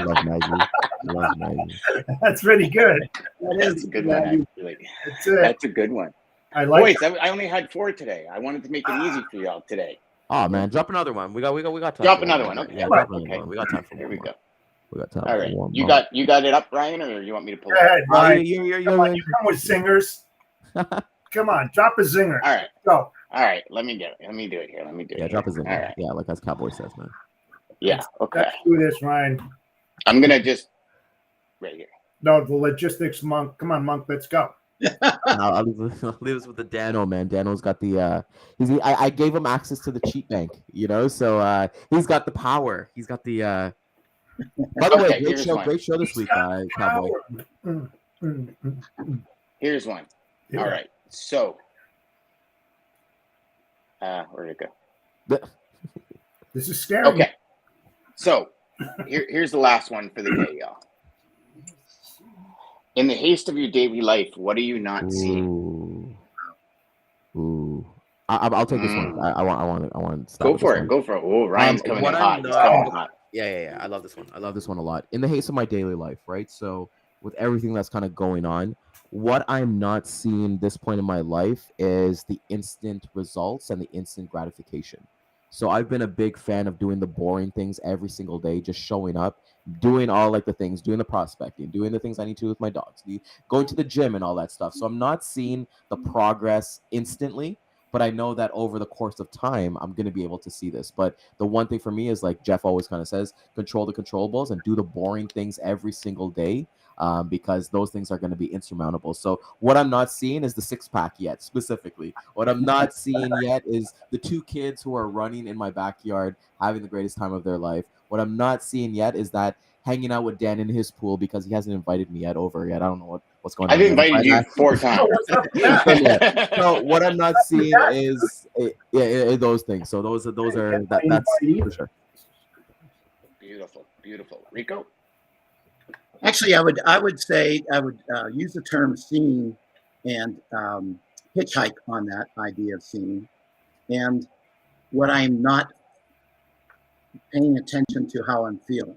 love Maggie. Love Maggie. That's pretty good. That's a good one, actually. That's it. That's a good one. I like Boys, I only had 4 today. I wanted to make it easy for y'all today. Oh man, drop another one. We got time. Drop for another one. one. Okay. Yeah, drop another Okay. one. We got time for Here one we more. go. We got time All for right. one You more. got it up, Ryan, or you want me to pull Go it up? ahead, Ryan. You're Come on, you come with singers. Come on, drop a zinger. All right. Go. All right. Let me do it here. Let me do it. Yeah, drop his in. All right. Yeah, like as Cowboy says, man. Yeah. Okay. Let's do this, Ryan. I'm gonna just right here. No, the logistics monk. Come on, monk. Let's go. I'll leave this with the Dano, man. Dano's got the I gave him access to the cheat bank, so he's got the power. He's got the by the way, Okay, here's one. great show this week, Cowboy. Here's one. Yeah. All right. So where'd it go? This is scary. Okay. So here's the last one for the day, y'all. In the haste of your daily life, what are you not seeing? Ooh. I'll take this one. I want to stop. Go for it. Go for it. Oh, Ryan's coming in hot. He's coming hot. Yeah. I love this one. I love this one a lot. In the haste of my daily life, right? So with everything that's kind of going on, what I'm not seeing this point in my life is the instant results and the instant gratification. So I've been a big fan of doing the boring things every single day, just showing up, doing all like the things, doing the prospecting, doing the things I need to with my dogs, going to the gym and all that stuff. So I'm not seeing the progress instantly, but I know that over the course of time, I'm going to be able to see this. But the one thing for me is, like Jeff always kind of says, control the controllables and do the boring things every single day. Because those things are going to be insurmountable. So what I'm not seeing is the 6-pack yet, specifically. What I'm not seeing yet is the 2 kids who are running in my backyard, having the greatest time of their life. What I'm not seeing yet is that hanging out with Dan in his pool because he hasn't invited me over yet. I don't know what's going on. I've invited you 4 times. So what I'm not seeing is those things. So those are that's for sure. Beautiful. Rico? Actually, I would say I would use the term seeing and hitchhike on that idea of seeing. And what I'm not paying attention to how I'm feeling.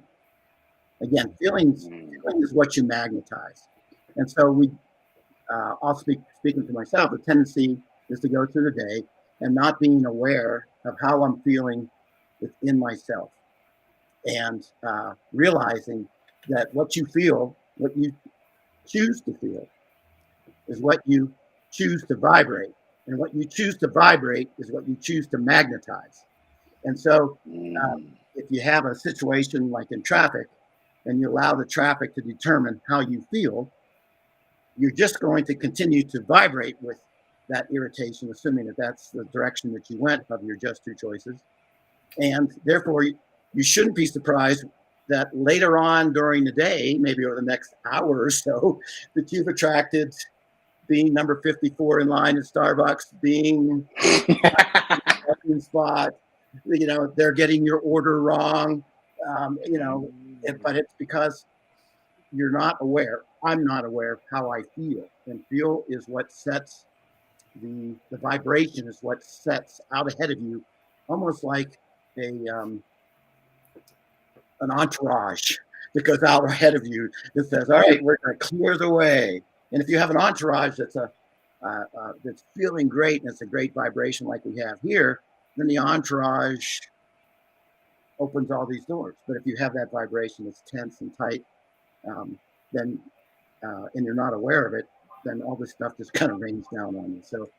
Again, feeling is what you magnetize. And so I'll speaking for myself, the tendency is to go through the day and not being aware of how I'm feeling within myself. And realizing that what you feel, what you choose to feel, is what you choose to vibrate. And what you choose to vibrate is what you choose to magnetize. And so if you have a situation like in traffic, and you allow the traffic to determine how you feel, you're just going to continue to vibrate with that irritation, assuming that that's the direction that you went of your just 2 choices. And therefore, you shouldn't be surprised that later on during the day, maybe over the next hour or so, that you've attracted being number 54 in line at Starbucks, being parking spot. They're getting your order wrong. But it's because you're not aware. I'm not aware of how I feel, and feel is what sets the vibration is what sets out ahead of you, almost like an entourage that goes out ahead of you that says, "All right, we're going to clear the way." And if you have an entourage that's that's feeling great and it's a great vibration like we have here, then the entourage opens all these doors. But if you have that vibration that's tense and tight, then and you're not aware of it, then all this stuff just kind of rains down on you. So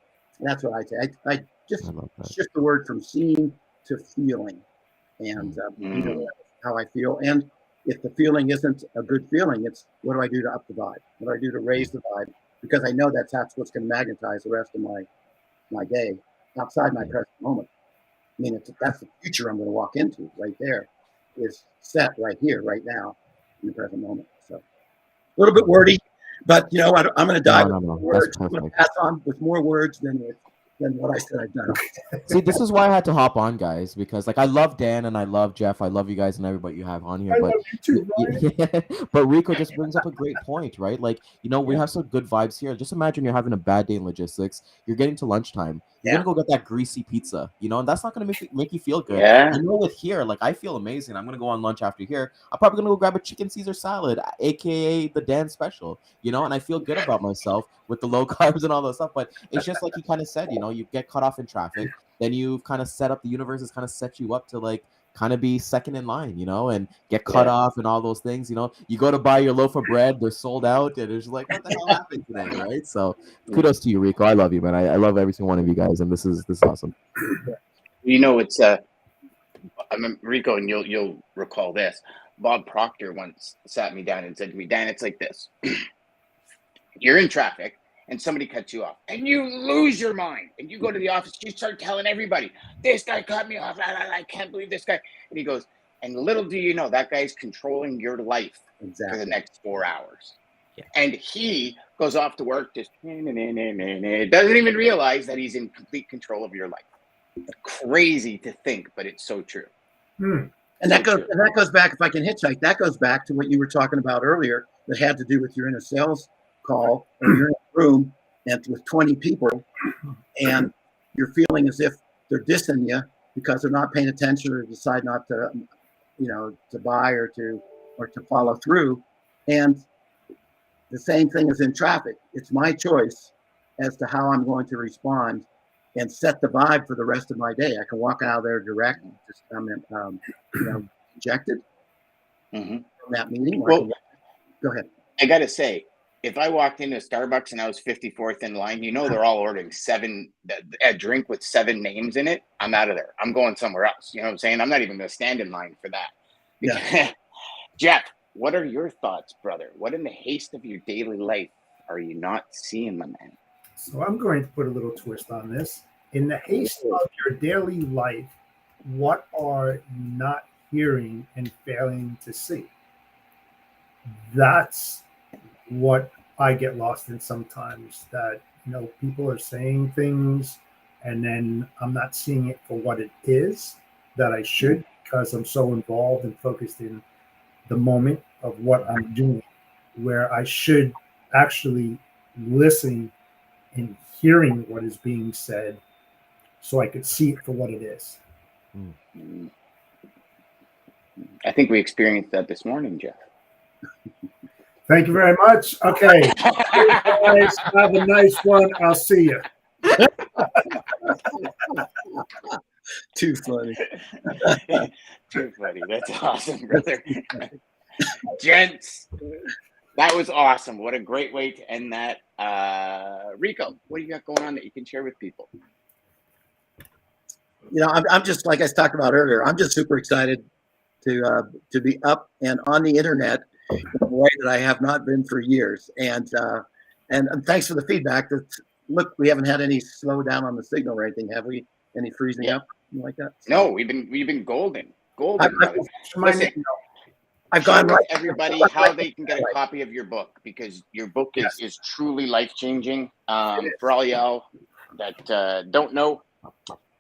that's what I say. I just shift the word from seeing to feeling, and how I feel. And if the feeling isn't a good feeling, it's what do I do to up the vibe? What do I do to raise the vibe? Because I know that's what's going to magnetize the rest of my day outside my present moment. I mean, that's the future I'm going to walk into right there is set right here, right now, in the present moment. So a little bit wordy, but I'm going to dive with more words. I'm going to pass on with more words than what I said I've done. See, this is why I had to hop on, guys, because I love Dan and I love Jeff. I love you guys and everybody you have on here. I love you too, Ryan. But Rico just brings up a great point, right? We have some good vibes here. Just imagine you're having a bad day in logistics. You're getting to lunchtime. You're gonna go get that greasy pizza, and that's not gonna make you feel good. Yeah. I know with here, I feel amazing. I'm gonna go on lunch after here. I'm probably gonna go grab a chicken Caesar salad, aka the Dan special, and I feel good about myself with the low carbs and all that stuff. But it's just like you kind of said, you get caught off in traffic, then you've kind of set up, the universe has kind of set you up to kind of be second in line, and get cut off and all those things. You go to buy your loaf of bread, they're sold out, and it's like, what the hell happened today, right? So kudos to you, Rico. I love you, man. I love every single one of you guys, and this is awesome. It's Rico, and you'll recall this. Bob Proctor once sat me down and said to me, Dan, it's like this. You're in traffic and somebody cuts you off and you lose your mind and you go to the office, you start telling everybody, this guy cut me off, I can't believe this guy. And he goes, and little do you know, that guy's controlling your life for the next 4 hours. Yeah. And he goes off to work, just doesn't even realize that he's in complete control of your life. Crazy to think, but it's so true. And that goes back, if I can hitchhike, that goes back to what you were talking about earlier that had to do with you're in a sales call or you're in a room and with 20 people and you're feeling as if they're dissing you because they're not paying attention or decide not to to buy or to follow through. And the same thing is in traffic. It's my choice as to how I'm going to respond and set the vibe for the rest of my day. I can walk out of there direct, just ejected from that meeting. Well, go ahead. I got to say, if I walked into Starbucks and I was 54th in line, they're all ordering a drink with 7 names in it. I'm out of there. I'm going somewhere else. You know what I'm saying? I'm not even going to stand in line for that. Yeah. Jeff, what are your thoughts, brother? What in the haste of your daily life are you not seeing, my man? So I'm going to put a little twist on this. In the haste of your daily life, what are you not hearing and failing to see? That's what I get lost in sometimes, that people are saying things and then I'm not seeing it for what it is that I should, because I'm so involved and focused in the moment of what I'm doing, where I should actually listen and hearing what is being said so I could see it for what it is. I think we experienced that this morning, Jeff. Thank you very much. Okay. Guys, have a nice one. I'll see you. Too funny. Too funny. That's awesome, brother. Gents, that was awesome. What a great way to end that. Rico, what do you got going on that you can share with people? I'm just, like I talked about earlier, I'm just super excited to be up and on the internet in a way that I have not been for years. And thanks for the feedback. Look, we haven't had any slowdown on the signal or anything, have we? Any freezing up like that? No, we've been golden. Listen, I've gone right. Everybody how they can get a copy of your book, because your book is truly life changing. For all y'all that don't know,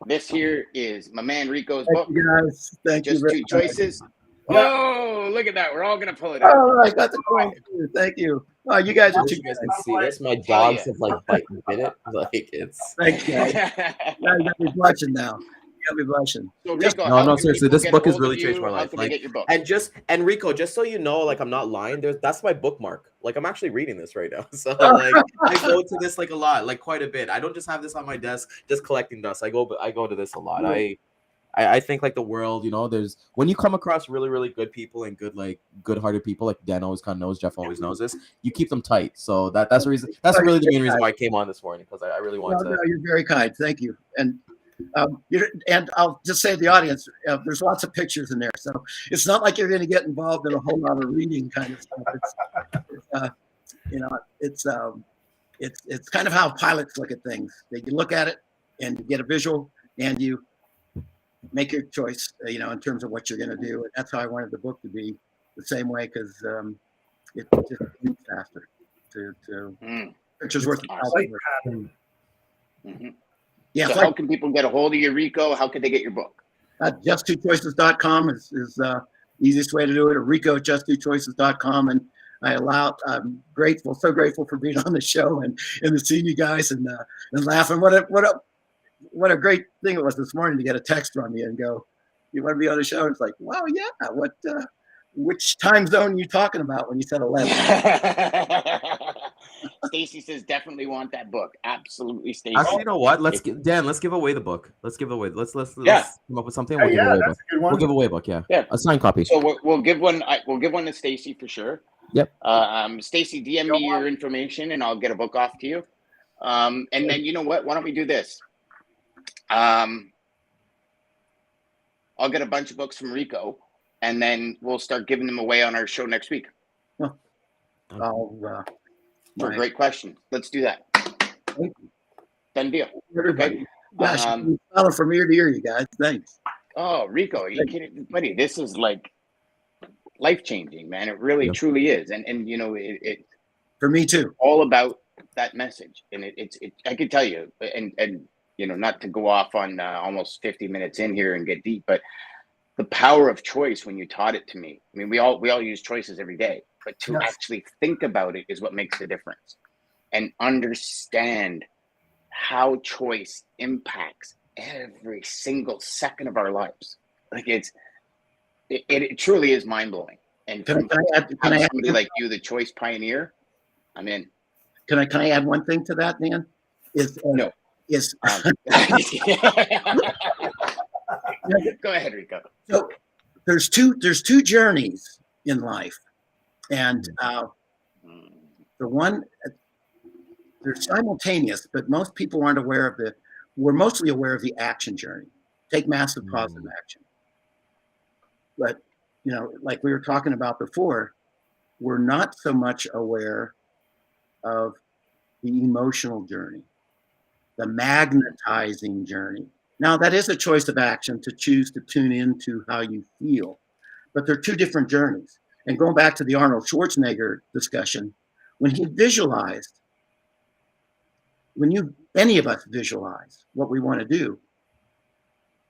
This here is my man Rico's Thank book. you guys. Thank Just you. two choices. Yeah. Oh, look at that. We're all going to pull it out. Oh, I got the coin too. Thank you. Oh, you guys are Wish too you guys good. can see this. My Hell dogs yeah. have like bite it. Like it's. Thanks, guys. Now you got me blushing now. You got me blushing. So Just- Rico, No, how no, can seriously, people this get a book has hold of really changed you? my How life. can they Like, get your book? and Rico, just so you know, like I'm not lying. That's my bookmark. Like I'm actually reading this right now. So like I go to this like a lot, like quite a bit. I don't just have this on my desk just collecting dust. I go to this a lot. I think like the world, you know, there's when you come across really, really good people and good-hearted people, like Dan always kind of knows, Jeff always knows this, you keep them tight. So that's the reason. That's really the main reason why I came on this morning, because I really wanted No, to. you're very kind. Thank you. And I'll just say to the audience, there's lots of pictures in there, so it's not like you're going to get involved in a whole lot of reading kind of stuff. You know, it's kind of how pilots look at things. They look at it and you get a visual, and you make your choice. You know, in terms of what you're going to do. And that's how I wanted the book to be the same way, because it just moves faster. Pictures worth I like having. Mm-hmm. Yeah. So how can people get a hold of you, Rico? How can they get your book? Just2choices.com is the easiest way to do it. Or Rico at just2choices.com. And I'm grateful, so grateful for being on the show and to see you guys and laughing. What a great thing it was this morning to get a text from you and go, you want to be on the show? And it's like, wow, yeah. Which time zone are you talking about when you said 11? Stacy says definitely want that book. Absolutely, Stacy. Actually, you know what? Let's give away the book. Let's give away. Let's Yeah. come up with something. Hey, We'll give away a book. that's a good one. We'll give away a book. Yeah. Yeah. A signed copy. So we'll give one. We'll give one to Stacy for sure. Yep. Stacy, DM me your information and I'll get a book off to you. And then you know what? Why don't we do this? I'll get a bunch of books from Rico, and then we'll start giving them away on our show next week. For a great question. Let's do that. Done deal. Everybody. Gosh, you're from ear to ear, you guys. Thanks. Oh, Rico, are you kidding, buddy? This is like life-changing, man. It really, truly is. And you know, it for me too. All about that message, and it's I can tell you, and you know, not to go off on almost 50 minutes in here and get deep, but the power of choice when you taught it to me. I mean, we all use choices every day, but to actually think about it is what makes the difference, and understand how choice impacts every single second of our lives. Like it truly is mind-blowing. And can I add somebody like you, the choice pioneer, I'm in. Can I add one thing to that, Dan? No. Go ahead, Rico. So there's two journeys in life, and the one they're simultaneous, but most people aren't aware of we're mostly aware of the action journey. Take massive positive action. But, you know, like we were talking about before, we're not so much aware of the emotional journey, the magnetizing journey. Now, that is a choice of action to choose to tune into how you feel, but they're two different journeys. And going back to the Arnold Schwarzenegger discussion, when he visualized, any of us visualize what we want to do,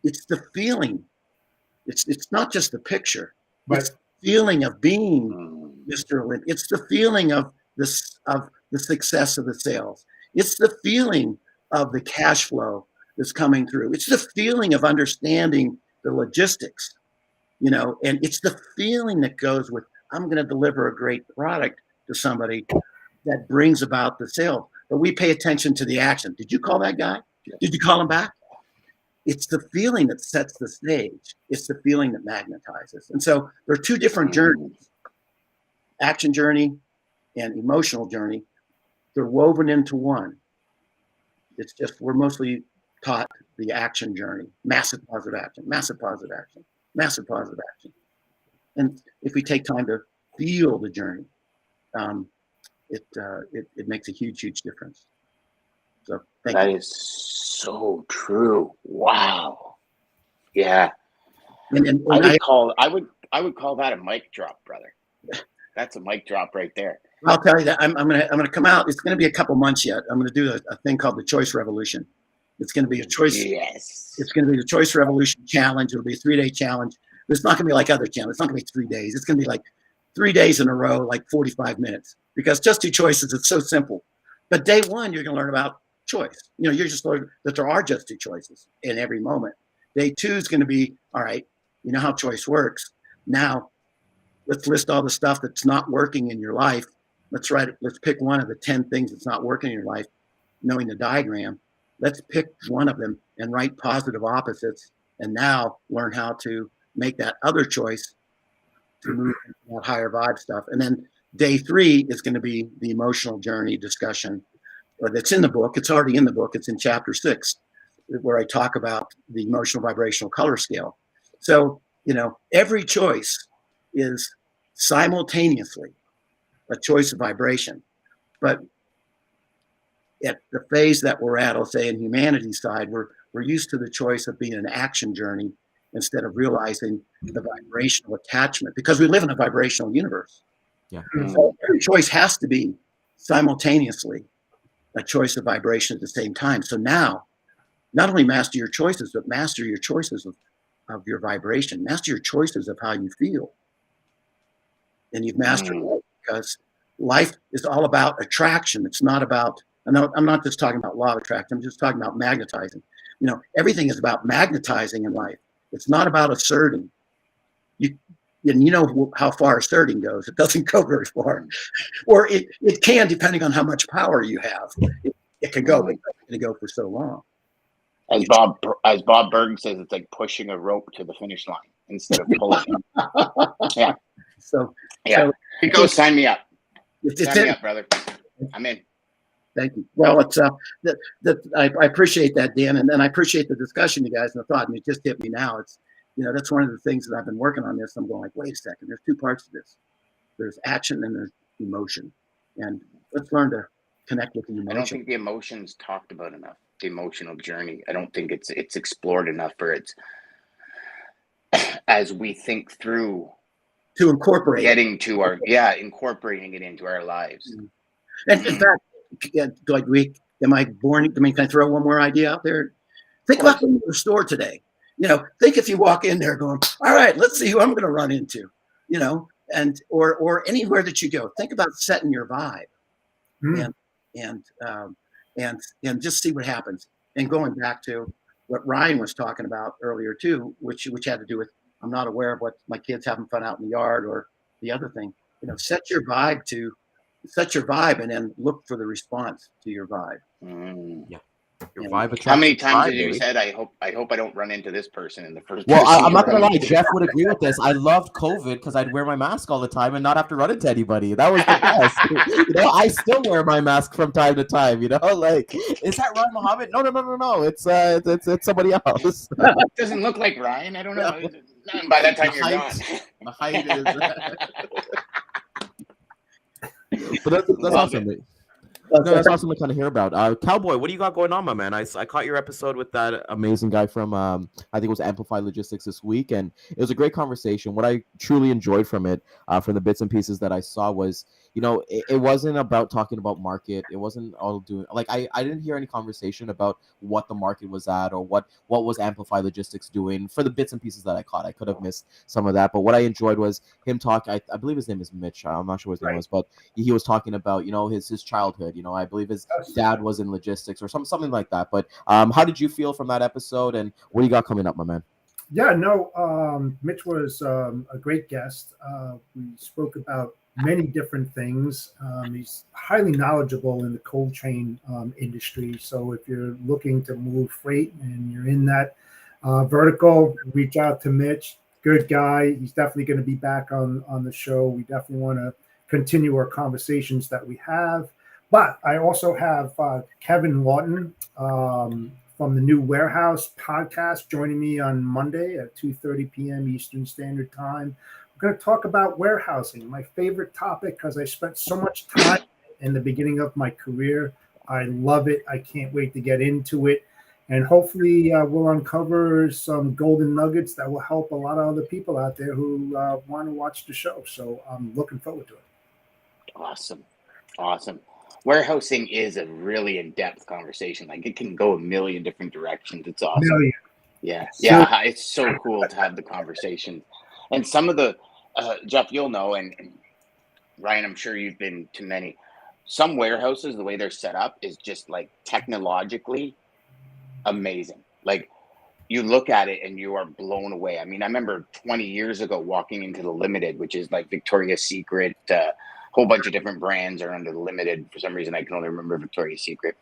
it's the feeling. It's not just the picture. But it's the feeling of being Mr. Lind. It's the feeling of the success of the sales. It's the feeling of the cash flow that's coming through. It's the feeling of understanding the logistics, you know, and it's the feeling that goes with, I'm going to deliver a great product to somebody that brings about the sale. But we pay attention to the action. Did you call that guy? Did you call him back? It's the feeling that sets the stage. It's the feeling that magnetizes. And so there are two different journeys, action journey and emotional journey. They're woven into one. It's just, we're mostly taught the action journey, massive positive action, massive positive action, massive positive action. And if we take time to feel the journey, it makes a huge, huge difference. So thank you. That is so true. Wow. Yeah. And I would call that a mic drop, brother. That's a mic drop right there. I'll tell you that I'm gonna come out. It's gonna be a couple months yet. I'm gonna do a thing called the Choice Revolution, It's going to be a choice. Yes. It's going to be the Choice Revolution Challenge. It'll be a 3-day challenge. But it's not going to be like other challenges. It's not going to be 3 days. It's going to be like 3 days in a row, like 45 minutes, because just 2 choices. It's so simple. But day 1, you're going to learn about choice. You're just learning that there are just 2 choices in every moment. Day 2 is going to be, all right, you know how choice works. Now, let's list all the stuff that's not working in your life. Let's pick one of the 10 things that's not working in your life, knowing the diagram. Let's pick one of them and write positive opposites, and now learn how to make that other choice to move into that higher vibe stuff. And then day 3 is going to be the emotional journey discussion that's in the book. It's already in the book. It's in chapter 6, where I talk about the emotional vibrational color scale. So, every choice is simultaneously a choice of vibration. But at the phase that we're at, I'll say in humanity's side, we're used to the choice of being an action journey instead of realizing the vibrational attachment, because we live in a vibrational universe. Yeah. So every choice has to be simultaneously a choice of vibration at the same time. So now, not only master your choices, but master your choices of your vibration, master your choices of how you feel. And you've mastered life, because life is all about attraction. It's not about, I'm not just talking about law of attraction. I'm just talking about magnetizing. Everything is about magnetizing in life. It's not about asserting. You know how far asserting goes. It doesn't go very far. Or it can, depending on how much power you have. It can go, but it's going to go for so long. As Bob Berg says, it's like pushing a rope to the finish line instead of pulling it. Yeah. So go sign me up. Sign me it. up, brother. I'm in. Thank you. Well, it's I appreciate that, Dan, and I appreciate the discussion, you guys, and the thought. And it just hit me now. It's that's one of the things that I've been working on this. I'm going like, wait a second. There's 2 parts to this. There's action and there's emotion, and let's learn to connect with the emotion. I don't think the emotion's talked about enough. The emotional journey. I don't think it's explored enough for its as we think through to incorporate getting to incorporating it into our lives. And in fact, am I born? Can I throw one more idea out there? Think about going to the store today. Think if you walk in there going, all right, let's see who I'm going to run into, and or anywhere that you go. Think about setting your vibe, and just see what happens. And going back to what Ryan was talking about earlier too, which had to do with, I'm not aware of what my kids having fun out in the yard, or the other thing. Set your vibe and then look for the response to your vibe. Yeah. Your vibe attracts. How many times have you baby. said, I hope I don't run into this person in the first Well, person? I'm not gonna lie, Jeff would agree with this. I loved COVID because I'd wear my mask all the time and not have to run into anybody. That was the best. I still wear my mask from time to time. Like, is that Ryan Mohamed? No. It's somebody else. It doesn't look like Ryan. I don't know. By that time, you're gone. The height is. But that's awesome. No, that's awesome to kind of hear about. Cowboy, what do you got going on, my man? I caught your episode with that amazing guy from, I think it was Amplify Logistics this week, and it was a great conversation. What I truly enjoyed from it, from the bits and pieces that I saw was, it wasn't about talking about market. It wasn't all doing, like, I didn't hear any conversation about what the market was at or what was Amplify Logistics doing. For the bits and pieces that I caught, I could have missed some of that, but what I enjoyed was him talk. I believe his name is Mitch. I'm not sure what his name was, but he was talking about, his childhood. I believe his dad was in logistics or something like that. But how did you feel from that episode, and what do you got coming up, my man? Yeah, no, Mitch was a great guest. We spoke about many different things. He's highly knowledgeable in the cold chain industry. So if you're looking to move freight and you're in that vertical, reach out to Mitch. Good guy. He's definitely going to be back on the show. We definitely want to continue our conversations that we have. But I also have Kevin Lawton from the New Warehouse podcast joining me on Monday at 2:30 p.m. Eastern Standard Time. We're going to talk about warehousing, my favorite topic, because I spent so much time in the beginning of my career. I love it. I can't wait to get into it. And hopefully we'll uncover some golden nuggets that will help a lot of other people out there who want to watch the show. So I'm looking forward to it. Awesome. warehousing is a really in-depth conversation. Like it can go a million different directions. It's awesome. Million. Yeah, So- yeah, it's so cool to have the conversation. And some of the Jeff, you'll know, and Ryan, I'm sure you've been to many. Some warehouses, the way they're set up is just like technologically amazing. Like you look at it and you are blown away. I mean, I remember 20 years ago walking into the Limited, which is like Victoria's Secret, whole bunch of different brands are under the Limited. For some reason, I can only remember Victoria's Secret.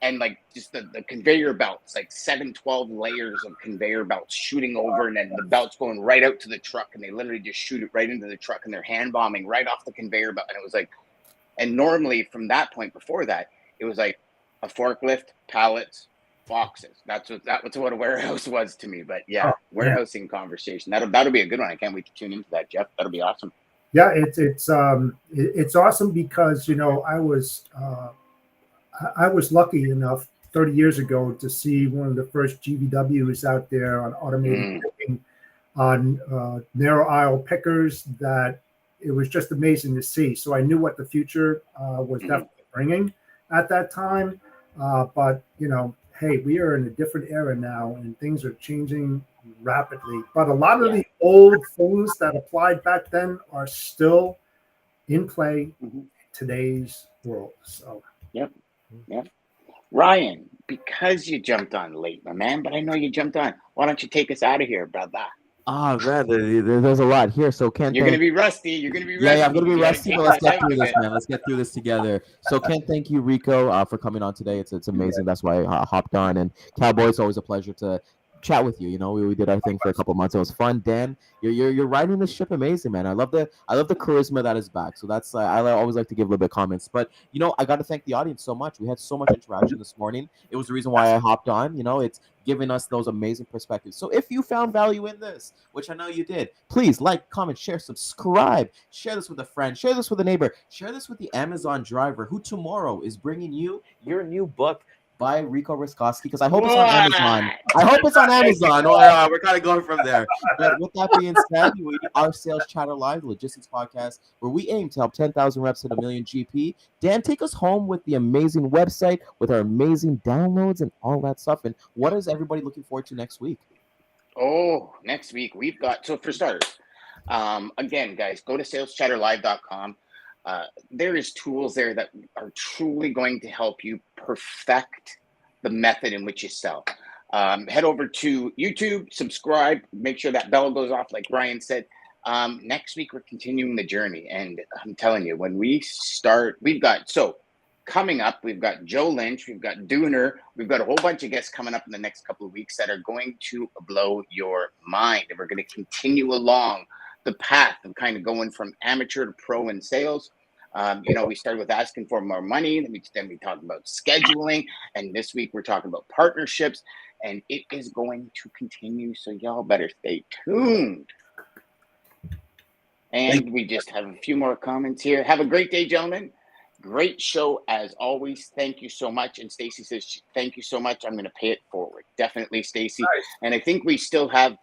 And like just the conveyor belts, like 12 layers of conveyor belts shooting over, and then the belts going right out to the truck, and they literally just shoot it right into the truck, and they're hand bombing right off the conveyor belt. And it was like, and normally from that point before that, it was like a forklift, pallets, boxes. That's what a warehouse was to me. But yeah, warehousing conversation. That'll be a good one. I can't wait to tune into that, Jeff. That'll be awesome. Yeah, it's awesome because I was lucky enough 30 years ago to see one of the first GVWs out there on automated picking, on narrow aisle pickers, that it was just amazing to see. So I knew what the future was definitely bringing at that time. But hey, we are in a different era now, and things are changing rapidly. But a lot of the old things that applied back then are still in play in today's world. So Yep. Ryan, because you jumped on late, my man, but I know you jumped on. Why don't you take us out of here, brother? Man, there's a lot here. So Ken, You're gonna be rusty. Yeah, I'm gonna be rusty, but let's get through this, man. Let's get through this together. So Ken, thank you, Rico, for coming on today. It's amazing. That's why I hopped on. And Cowboy, it's always a pleasure to chat with you. We did our thing for a couple months. It was fun. Dan, you're riding this ship amazing, man. I love the charisma that is back. So that's I always like to give a little bit of comments. But I got to thank the audience so much. We had so much interaction this morning. It was the reason why I hopped on. It's giving us those amazing perspectives. So if you found value in this, which I know you did, please like, comment, share, subscribe, share this with a friend, share this with a neighbor, share this with the Amazon driver who tomorrow is bringing you your new book by Rico Ruskowski, because I hope it's on Amazon. We're kind of going from there. But with that being said, we are Sales Chatter Live, the logistics podcast, where we aim to help 10,000 reps hit $1 million GP. Dan, take us home with the amazing website, with our amazing downloads and all that stuff. And what is everybody looking forward to next week? Oh, next week we've got, so for starters, again, guys, go to saleschatterlive.com. There is tools there that are truly going to help you perfect the method in which you sell. Head over to YouTube, subscribe, make sure that bell goes off, like Ryan said. Next week, we're continuing the journey. And I'm telling you, when we start, coming up, we've got Joe Lynch, we've got Dooner, we've got a whole bunch of guests coming up in the next couple of weeks that are going to blow your mind. And we're going to continue along the path of kind of going from amateur to pro in sales. We started with asking for more money. Then we talked about scheduling. And this week we're talking about partnerships. And it is going to continue. So y'all better stay tuned. And we just have a few more comments here. Have a great day, gentlemen. Great show as always. Thank you so much. And Stacy says, thank you so much. I'm going to pay it forward. Definitely, Stacy. Nice. And I think we still have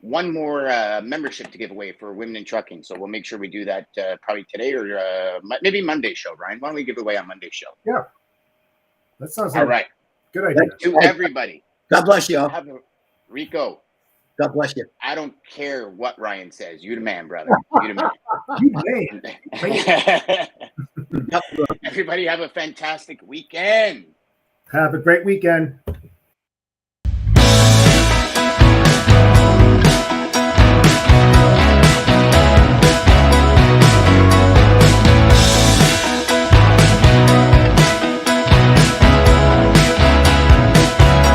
one more membership to give away for Women in Trucking. So we'll make sure we do that probably today or maybe Monday show, Ryan. Why don't we give it away on Monday show? Yeah. That sounds all right. Good idea. To everybody. God bless you. Rico. God bless you. I don't care what Ryan says. You the man, brother. You the man. Everybody have a fantastic weekend. Have a great weekend.